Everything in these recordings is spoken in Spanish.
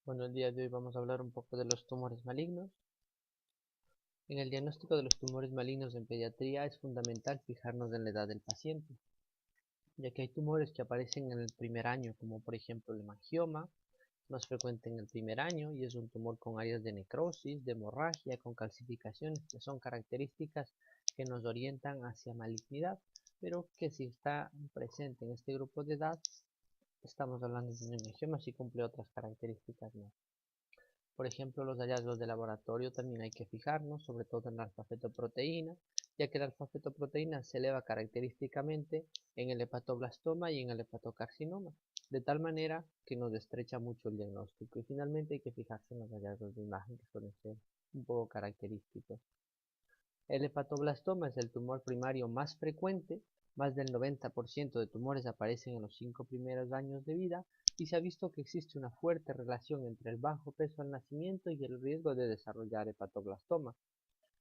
Bueno, el día de hoy vamos a hablar un poco de los tumores malignos. En el diagnóstico de los tumores malignos en pediatría es fundamental fijarnos en la edad del paciente, ya que hay tumores que aparecen en el primer año, como por ejemplo el hemangioma, más frecuente en el primer año, y es un tumor con áreas de necrosis, de hemorragia, con calcificaciones, que son características que nos orientan hacia malignidad, pero que si está presente en este grupo de edad, estamos hablando de un hemangioma si cumple otras características más. Por ejemplo, los hallazgos de laboratorio también hay que fijarnos, sobre todo en la alfa-fetoproteína, ya que la alfa-fetoproteína se eleva característicamente en el hepatoblastoma y en el hepatocarcinoma, de tal manera que nos estrecha mucho el diagnóstico. Y finalmente hay que fijarse en los hallazgos de imagen, que suelen ser un poco característicos. El hepatoblastoma es el tumor primario más frecuente, más del 90% de tumores aparecen en los 5 primeros años de vida y se ha visto que existe una fuerte relación entre el bajo peso al nacimiento y el riesgo de desarrollar hepatoblastoma.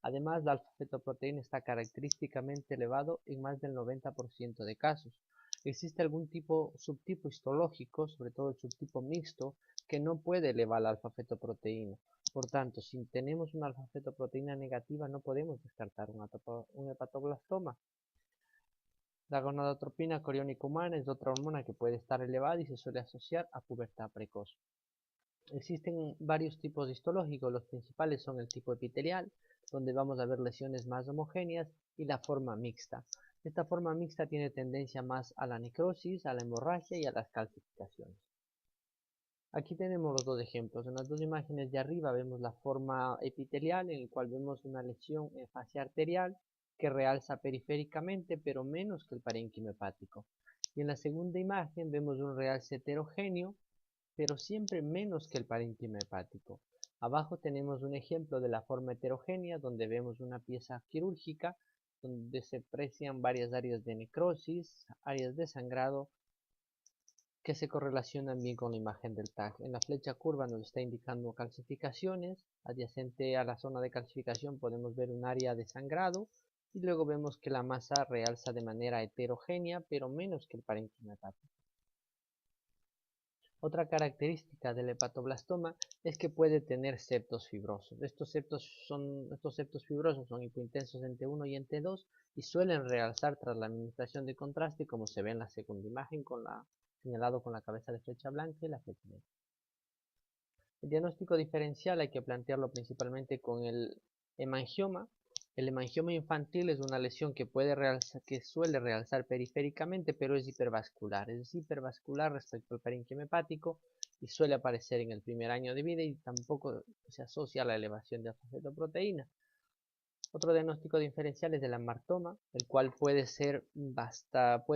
Además, la alfa-fetoproteína está característicamente elevado en más del 90% de casos. Existe algún subtipo histológico, sobre todo el subtipo mixto, que no puede elevar la alfa-fetoproteína. Por tanto, si tenemos una alfa-fetoproteína negativa, no podemos descartar un hepatoblastoma. La gonadotropina coriónica humana es otra hormona que puede estar elevada y se suele asociar a pubertad precoz. Existen varios tipos histológicos, los principales son el tipo epitelial, donde vamos a ver lesiones más homogéneas, y la forma mixta. Esta forma mixta tiene tendencia más a la necrosis, a la hemorragia y a las calcificaciones. Aquí tenemos los dos ejemplos. En las dos imágenes de arriba vemos la forma epitelial, en el cual vemos una lesión en fascia arterial que realza periféricamente, pero menos que el parénquima hepático. Y en la segunda imagen vemos un realce heterogéneo, pero siempre menos que el parénquima hepático. Abajo tenemos un ejemplo de la forma heterogénea, donde vemos una pieza quirúrgica, donde se aprecian varias áreas de necrosis, áreas de sangrado, que se correlacionan bien con la imagen del TAC. En la flecha curva nos está indicando calcificaciones. Adyacente a la zona de calcificación podemos ver un área de sangrado, y luego vemos que la masa realza de manera heterogénea, pero menos que el parénquima hepático. Otra característica del hepatoblastoma es que puede tener septos fibrosos. Estos septos fibrosos son hipointensos en T1 y en T2 y suelen realzar tras la administración de contraste, como se ve en la segunda imagen, señalado con la cabeza de flecha blanca y la flecha negra. El diagnóstico diferencial hay que plantearlo principalmente con el hemangioma. El hemangioma infantil es una lesión que suele realzar periféricamente, pero es hipervascular. Es hipervascular respecto al parénquima hepático y suele aparecer en el primer año de vida, y tampoco se asocia a la elevación de alfa-fetoproteína. Otro diagnóstico diferencial es el amartoma, el cual puede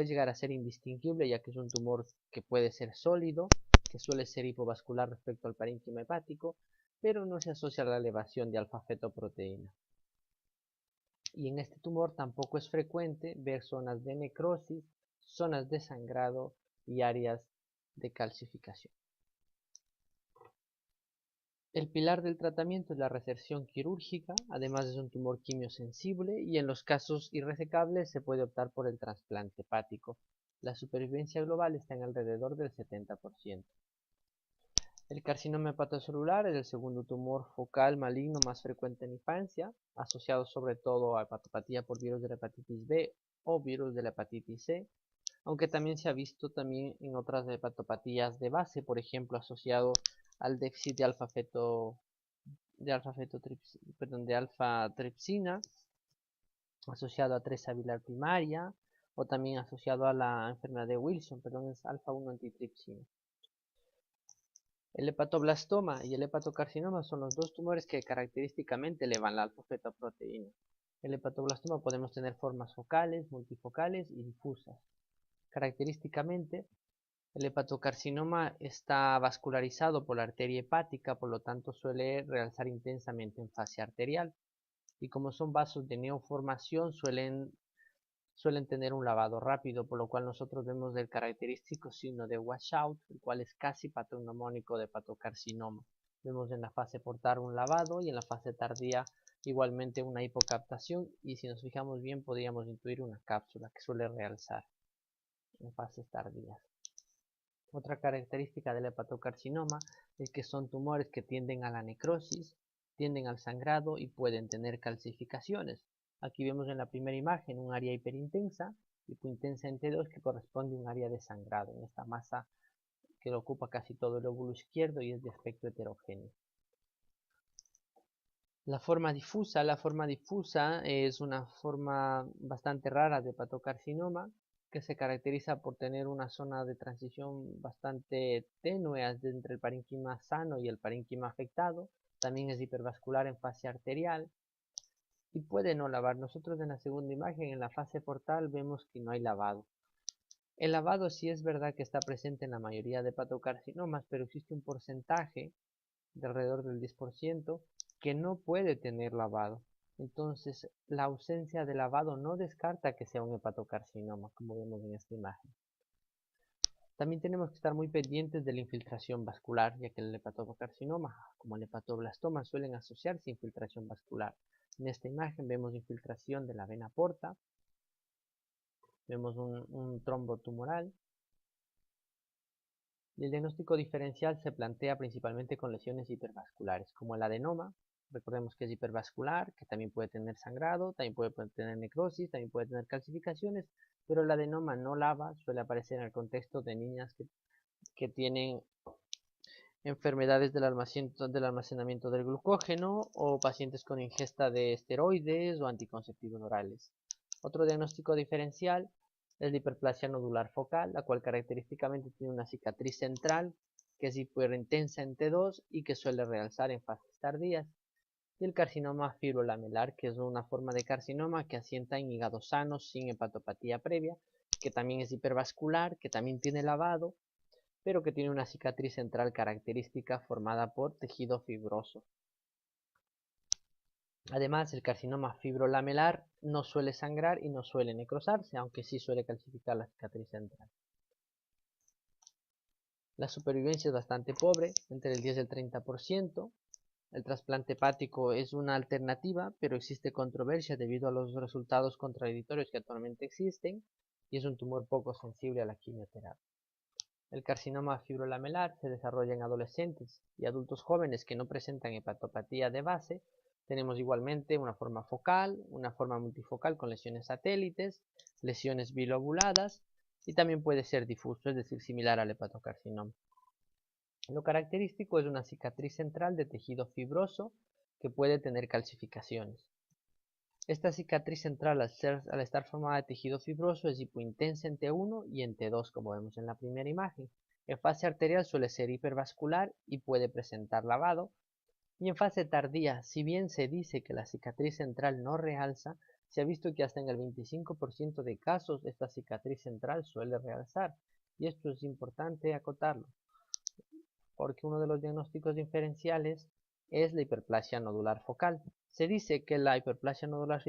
llegar a ser indistinguible, ya que es un tumor que puede ser sólido, que suele ser hipovascular respecto al parénquima hepático, pero no se asocia a la elevación de alfa-fetoproteína. Y en este tumor tampoco es frecuente ver zonas de necrosis, zonas de sangrado y áreas de calcificación. El pilar del tratamiento es la resección quirúrgica. Además es un tumor quimiosensible y en los casos irresecables se puede optar por el trasplante hepático. La supervivencia global está en alrededor del 70%. El carcinoma hepatocelular es el segundo tumor focal maligno más frecuente en infancia, asociado sobre todo a hepatopatía por virus de la hepatitis B o virus de la hepatitis C, aunque también se ha visto también en otras hepatopatías de base, por ejemplo, asociado al déficit de alfa-tripsina, asociado a 3 bilar primaria, o también asociado a la enfermedad de Wilson, es alfa-1 antitripsina. El hepatoblastoma y el hepatocarcinoma son los dos tumores que característicamente elevan la alfa-fetoproteína. El hepatoblastoma podemos tener formas focales, multifocales y difusas. Característicamente, el hepatocarcinoma está vascularizado por la arteria hepática, por lo tanto suele realzar intensamente en fascia arterial. Y como son vasos de neoformación, suelen tener un lavado rápido, por lo cual nosotros vemos el característico signo de washout, el cual es casi patognomónico de hepatocarcinoma. Vemos en la fase portal un lavado y en la fase tardía igualmente una hipocaptación, y si nos fijamos bien podríamos intuir una cápsula que suele realzar en fases tardías. Otra característica del hepatocarcinoma es que son tumores que tienden a la necrosis, tienden al sangrado y pueden tener calcificaciones. Aquí vemos en la primera imagen un área hiperintensa en T2 que corresponde a un área de sangrado en esta masa que lo ocupa casi todo el lóbulo izquierdo y es de aspecto heterogéneo. La forma difusa es una forma bastante rara de hepatocarcinoma que se caracteriza por tener una zona de transición bastante tenue entre el parénquima sano y el parénquima afectado. También es hipervascular en fase arterial y puede no lavar. Nosotros en la segunda imagen, en la fase portal, vemos que no hay lavado. El lavado sí es verdad que está presente en la mayoría de hepatocarcinomas, pero existe un porcentaje de alrededor del 10% que no puede tener lavado. Entonces, la ausencia de lavado no descarta que sea un hepatocarcinoma, como vemos en esta imagen. También tenemos que estar muy pendientes de la infiltración vascular, ya que el hepatocarcinoma, como el hepatoblastoma, suelen asociarse a infiltración vascular. En esta imagen vemos infiltración de la vena porta, vemos un trombo tumoral. Y el diagnóstico diferencial se plantea principalmente con lesiones hipervasculares, como el adenoma. Recordemos que es hipervascular, que también puede tener sangrado, también puede tener necrosis, también puede tener calcificaciones, pero el adenoma no lava, suele aparecer en el contexto de niñas que tienen enfermedades del almacenamiento del glucógeno o pacientes con ingesta de esteroides o anticonceptivos orales. Otro diagnóstico diferencial es la hiperplasia nodular focal, la cual característicamente tiene una cicatriz central que es hiperintensa en T2 y que suele realzar en fases tardías. Y el carcinoma fibrolamelar, que es una forma de carcinoma que asienta en hígado sano sin hepatopatía previa, que también es hipervascular, que también tiene lavado, pero que tiene una cicatriz central característica formada por tejido fibroso. Además, el carcinoma fibrolamelar no suele sangrar y no suele necrosarse, aunque sí suele calcificar la cicatriz central. La supervivencia es bastante pobre, entre el 10 y el 30%. El trasplante hepático es una alternativa, pero existe controversia debido a los resultados contradictorios que actualmente existen y es un tumor poco sensible a la quimioterapia. El carcinoma fibrolamelar se desarrolla en adolescentes y adultos jóvenes que no presentan hepatopatía de base. Tenemos igualmente una forma focal, una forma multifocal con lesiones satélites, lesiones bilobuladas y también puede ser difuso, es decir, similar al hepatocarcinoma. Lo característico es una cicatriz central de tejido fibroso que puede tener calcificaciones. Esta cicatriz central, al estar formada de tejido fibroso, es hipointensa en T1 y en T2, como vemos en la primera imagen. En fase arterial suele ser hipervascular y puede presentar lavado. Y en fase tardía, si bien se dice que la cicatriz central no realza, se ha visto que hasta en el 25% de casos esta cicatriz central suele realzar. Y esto es importante acotarlo, porque uno de los diagnósticos diferenciales es la hiperplasia nodular focal. Se dice que la hiperplasia nodular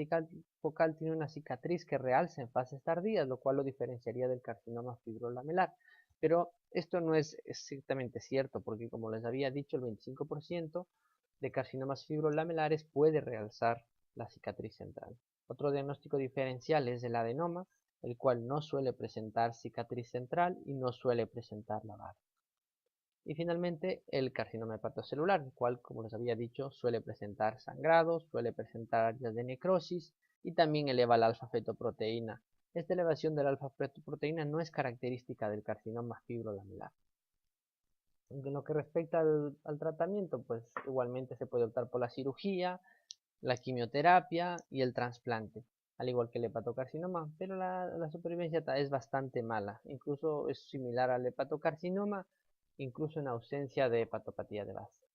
focal tiene una cicatriz que realza en fases tardías, lo cual lo diferenciaría del carcinoma fibrolamelar. Pero esto no es exactamente cierto, porque como les había dicho, el 25% de carcinomas fibrolamelares puede realzar la cicatriz central. Otro diagnóstico diferencial es el adenoma, el cual no suele presentar cicatriz central y no suele presentar lavado. Y finalmente el carcinoma hepatocelular, el cual, como les había dicho, suele presentar sangrados, suele presentar áreas de necrosis y también eleva la alfa-fetoproteína. Esta elevación de la alfa-fetoproteína no es característica del carcinoma fibrolamelar. En lo que respecta al tratamiento, pues igualmente se puede optar por la cirugía, la quimioterapia y el trasplante, al igual que el hepatocarcinoma, pero la supervivencia es bastante mala, incluso es similar al hepatocarcinoma, incluso en ausencia de hepatopatía de base.